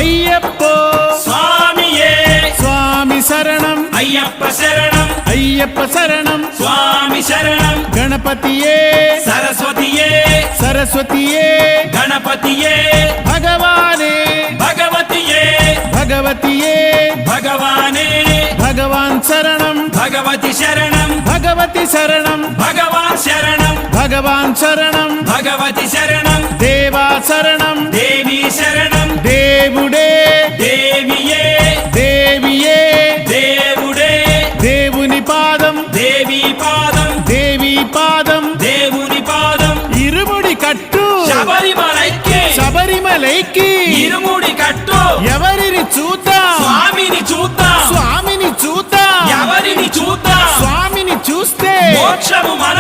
అయ్యప్పో స్వామియే స్వామి శరణం అయ్యప్ప శరణం అయ్యప్ప శరణం స్వామి శరణం గణపతియే సరస్వతియే సరస్వతియే గణపతియే భగవానే భగవతియే భగవతియే భగవానే భగవాన్ శరణం భగవతి శరణం భగవతి శరణం భగవాన్ శరణం భగవాన్ శరణం భగవతి శరణం దేవా శరణం దేవి శరణం దేవుడే దేవియే దేవియే దేవుడే దేవుని పాదం దేవి పాదం దేవి పాదం దేవుని పాదం ఇరుముడి కట్టు శబరిమలైకి శబరిమలైకి ఇరుముడి కట్టు ఎవరిని చూద్దాం స్వామిని చూద్దాం స్వామిని చూద్దాం ఎవరిని చూద్దాం స్వామిని చూస్తే మోక్షము మన